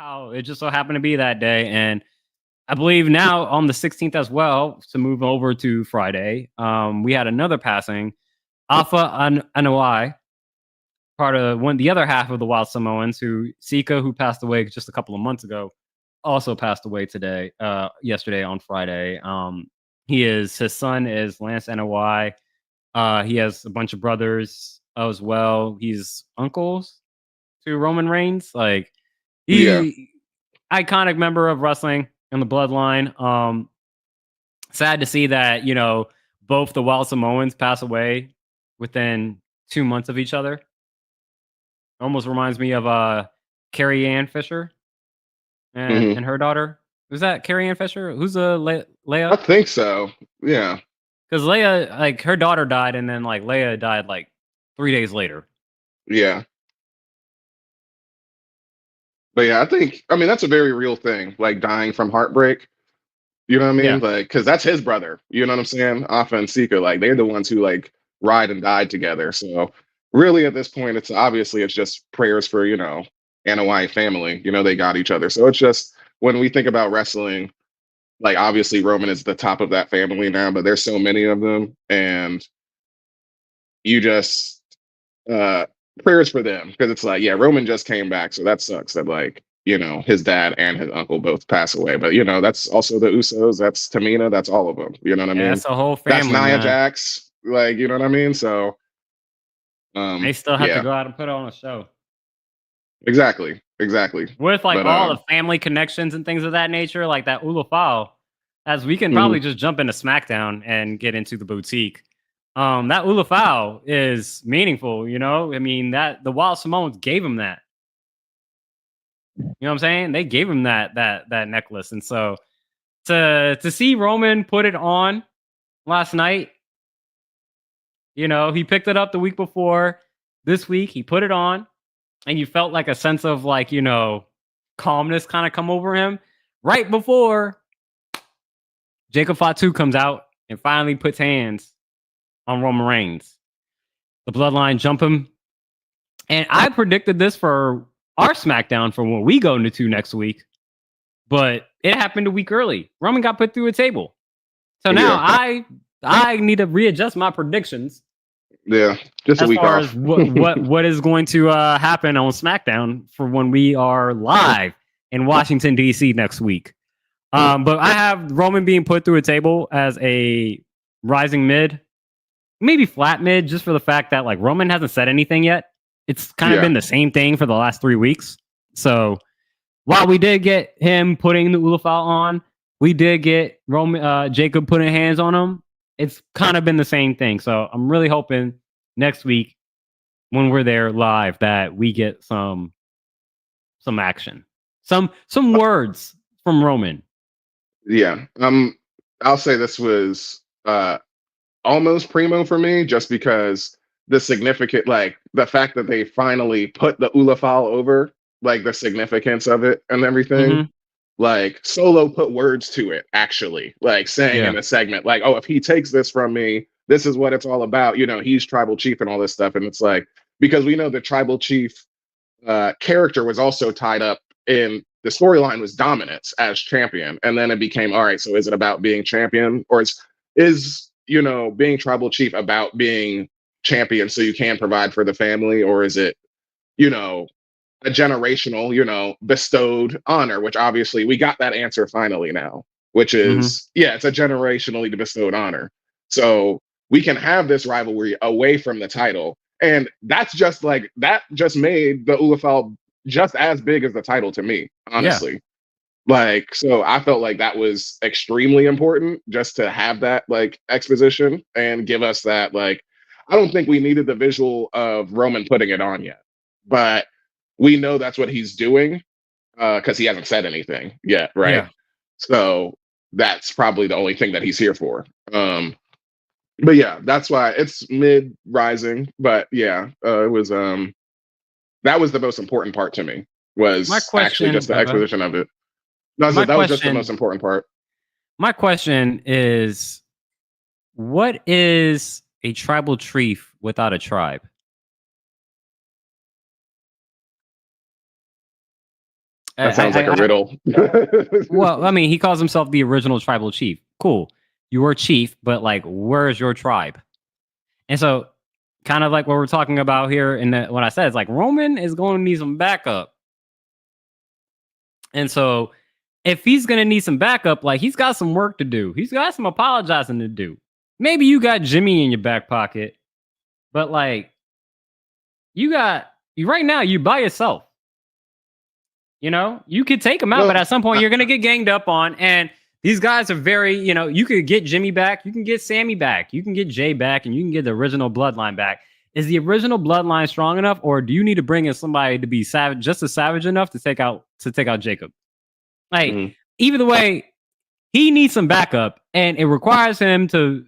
how it just so happened to be that day. And I believe now on the 16th as well, to move over to Friday, we had another passing. Alpha Anoi, part of the other half of the Wild Samoans, Sika, who passed away just a couple of months ago, also passed away yesterday on Friday. His son is Lance Anoi. He has a bunch of brothers as well. He's uncles to Roman Reigns. Like Yeah. he iconic member of wrestling in the bloodline. Sad to see that, both the Wild Samoans pass away within 2 months of each other. Almost reminds me of Carrie Ann Fisher Hmm. and her daughter. Was that Carrie Ann Fisher? Who's I Leia? think so. Yeah. Because Leia, like her daughter died, and then like Leia died like 3 days later. Yeah. But yeah, I mean, that's a very real thing, like dying from heartbreak. You know what I mean? Yeah, Like, because that's his brother. You know what I'm saying? Afa and Sika, like, they're the ones who like ride and died together. So really, at this point, it's just prayers for Anawai family. They got each other. So it's just when we think about wrestling, like obviously Roman is the top of that family now, but there's so many of them, and you just uh prayers for them because it's like, yeah, Roman just came back, so that sucks that like his dad and his uncle both pass away. But that's also the Usos, that's Tamina, that's all of them. You know what I yeah, mean? that's a whole That's family, Nia man. Jax, like you know what I mean. So They still have to yeah, go out and put on a show exactly. with like But all the family connections and things of that nature, like that Ulafau. As we can mhm, probably just jump into SmackDown and get into the boutique. That Ulafau is meaningful, I mean, that the Wild Samoans gave him that. You know what I'm saying? They gave him that necklace. And so to see Roman put it on last night, he picked it up the week before. This week he put it on, and you felt like a sense of like, calmness kind of come over him right before Jacob Fatu comes out and finally puts hands on Roman Reigns. The bloodline jump him. And I predicted this for our SmackDown for when we go into next week, but it happened a week early. Roman got put through a table. So now yeah, I need to readjust my predictions yeah, just a as week far as off. what is going to happen on SmackDown for when we are live in Washington D.C. next week. But I have Roman being put through a table as a rising mid, maybe flat mid, just for the fact that like Roman hasn't said anything yet. It's kind of Yeah, been the same thing for the last 3 weeks. So while we did get him putting the Ulafal on, we did get Roman Jacob putting hands on him. It's kind of been the same thing. So I'm really hoping next week when we're there live that we get some action, some words from Roman. yeah. I'll say this was almost primo for me, just because the fact that they finally put the Ulafal over, like the significance of it and everything. Hmm. Like Solo put words to it, actually, like saying in Yeah. the segment, like, oh, if he takes this from me, this is what it's all about. He's tribal chief and all this stuff. And it's like, because we know the tribal chief character was also tied up in the storyline was dominance as champion. And then it became, all right, so is it about being champion, or is being tribal chief about being champion so you can provide for the family, or is it, you know, a generational, bestowed honor, which obviously we got that answer finally now, which Hmm. is, yeah, it's a generationally bestowed honor. So we can have this rivalry away from the title. And that just made the Ulafal just as big as the title to me, Yeah. honestly. Like, so I felt like that was extremely important just to have that like exposition and give us that, like, I don't think we needed the visual of Roman putting it on yet, but we know that's what he's doing because he hasn't said anything yet, right? Yeah. So that's probably the only thing that he's here for. But yeah, that's why it's mid rising. But yeah, it was that was the most important part to me, My was actually question, just the okay. exposition of it. No, My that was just the most question, important part. my question is, what is a tribal chief without a tribe? That sounds like a riddle. Well, I mean, he calls himself the original tribal chief. Cool. You were chief, but like, where's your tribe? And so, kind of like what we're talking about here, and what I said is like Roman is going to need some backup. And so, if he's going to need some backup, like he's got some work to do. He's got some apologizing to do. Maybe you got Jimmy in your back pocket, but like you right now you by yourself. You know, you could take him out, but at some point you're going to get ganged up on. And these guys are very, you could get Jimmy back. You can get Sami back. You can get Jay back, and you can get the original Bloodline back. Is the original Bloodline strong enough, or do you need to bring in somebody to be savage, just as savage enough to take out Jacob? Like, either way, he needs some backup, and it requires him to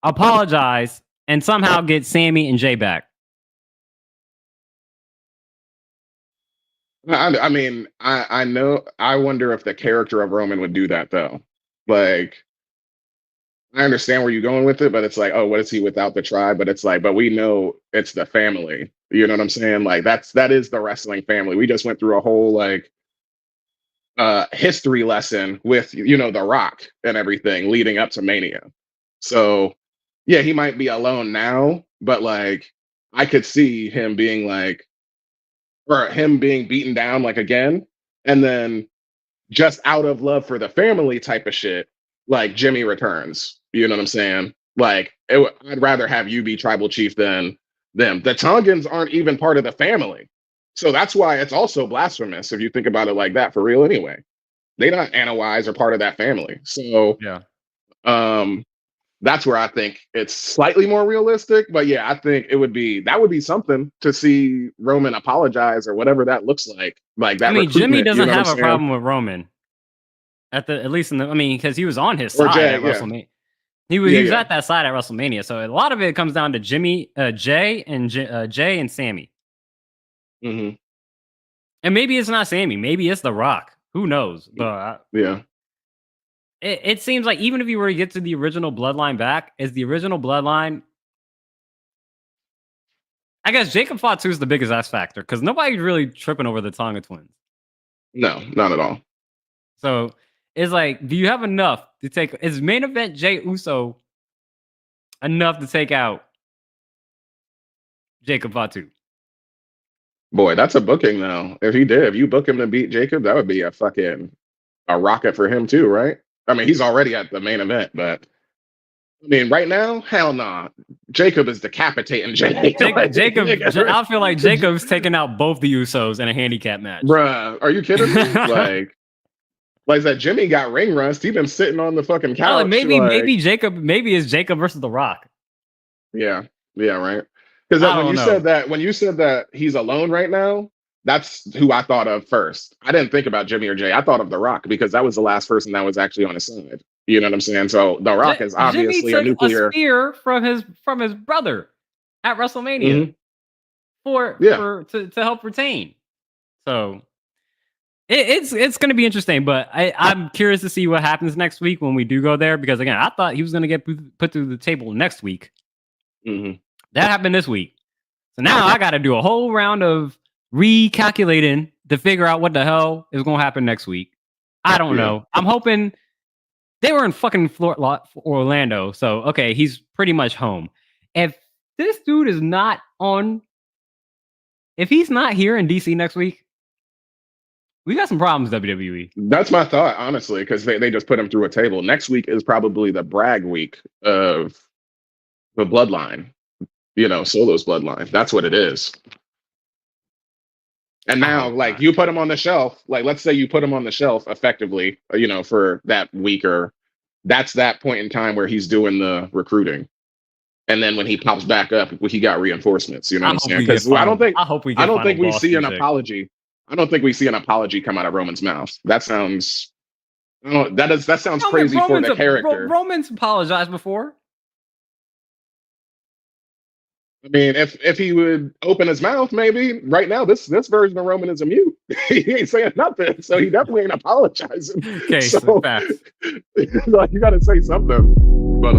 apologize and somehow get Sami and Jay back. I mean, I know. I wonder if the character of Roman would do that though. Like, I understand where you're going with it, but it's like, oh, what is he without the tribe? But it's like, but we know it's the family. You know what I'm saying? Like, that is the wrestling family. We just went through a whole like history lesson with The Rock and everything leading up to Mania. So yeah, he might be alone now, but like I could see him being like, or him being beaten down like again, and then just out of love for the family type of shit, like Jimmy returns. You know what I'm saying? Like I'd rather have you be tribal chief than them. The Tongans aren't even part of the family, so that's why it's also blasphemous if you think about it like that. For real, anyway, they not Anawais or part of that family. So yeah, that's where I think it's slightly more realistic. But yeah, I think that would be something to see Roman apologize or whatever that looks like. Like that. I mean, Jimmy doesn't have a problem with Roman. At least because he was on his side at WrestleMania. He was at that side at WrestleMania. So a lot of it comes down to Jay and Sami. Mm-hmm. And maybe it's not Sami. Maybe it's The Rock. Who knows? But yeah. It seems like even if you were to get to the original Bloodline back, is the original Bloodline... I guess Jacob Fatu is the biggest X factor because nobody's really tripping over the Tonga twins. No, not at all. So it's like, do you have enough to take... Is main event Jey Uso enough to take out Jacob Fatu? Boy, that's a booking though. If you book him to beat Jacob, that would be a rocket for him too, right? I mean, he's already at the main event, but I mean, right now, hell nah. Jacob is decapitating Jay. Jacob, I feel like Jacob's taking out both the Usos in a handicap match. Bruh, are you kidding me? like that Jimmy got ring rust. He's been sitting on the fucking couch. Maybe it's Jacob versus The Rock. Yeah, right. Because when you said that he's alone right now, that's who I thought of first. I didn't think about Jimmy or Jay. I thought of The Rock because that was the last person that was actually on his side. You know what I'm saying? So The Rock is obviously Jimmy took a nuclear a spear from his brother at WrestleMania to help retain. So it's going to be interesting, but I'm curious to see what happens next week when we do go there because again, I thought he was going to get put through the table next week. Mm-hmm. That happened this week. So now I got to do a whole round of recalculating to figure out what the hell is going to happen next week. I don't know. I'm hoping they were in fucking Orlando. So, okay, he's pretty much home. If this dude is not if he's not here in DC next week, we got some problems, WWE. That's my thought, honestly, because they just put him through a table. Next week is probably the brag week of the Bloodline. Solo's Bloodline. That's what it is. And now, like, you put him on the shelf. Like, let's say you put him on the shelf effectively, for that week, or that's that point in time where he's doing the recruiting. And then when he pops back up, he got reinforcements. You know what I'm saying? Because I don't think we see an apology. I don't think we see an apology come out of Roman's mouth. That sounds crazy for the character. Roman's apologized before. I mean, if he would open his mouth, maybe right now this version of Roman is a mute. He ain't saying nothing, so he definitely ain't apologizing. Okay, so like you got to say something. But